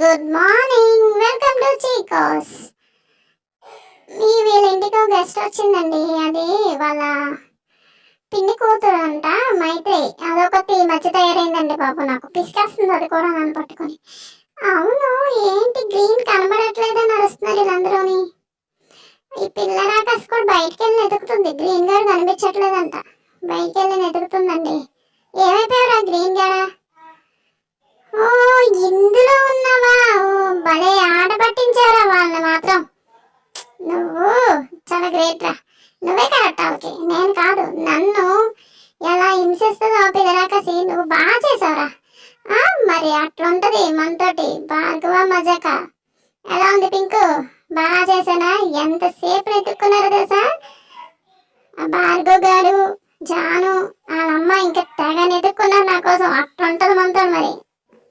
Good morning, welcome to Chicos. వీళ్ళ ఇంటికి guest వచ్చిందండి. అది వాళ్ళ పిన్ని కూతురు అంట, మైత్రి. అదొకటి మధ్య తయారైందండి. బాబు నాకు పిసికేస్తుంది అది కూడా నన్ను పట్టుకొని. అవును, ఏంటి గ్రీన్ కనబడట్లేదని అరుస్తున్నారు వీళ్ళందరూని. ఈ పిల్ల రాకాశ కూడా బయటికి వెళ్ళి ఎదుగుతుంది. గ్రీన్ గారు కనిపించట్లేదంట, బయటికి వెళ్ళి ఎదుగుతుందండి. ఏమైపోయారా గ్రీన్ గారా? ఓ, ఇందులో ఉన్నావా? ఓ, భలే ఆట పట్టించారా వాళ్ళని మాత్రం. నువ్వు చాలా గ్రేట్ రా. నువ్వే కరెక్ట్. ఓకే, నేను కాదు. నన్ను ఎలా హింసిస్తుందో పిల్లరాకసి నువ్వు బాగా చేసావురా. మరి అట్లుంటది మనతోటి. భార్గవ మజాక ఎలా ఉంది పింకు? బాగా చేశానా? ఎంతసేపు ఎత్తుక్కున్నారో తెలుసా ఆ భార్గవ్ గారు, జాను, వాళ్ళమ్మ ఇంకా తెగ ఎత్తుక్కున్నారు నా కోసం. అట్లుంటది మనతో మరి.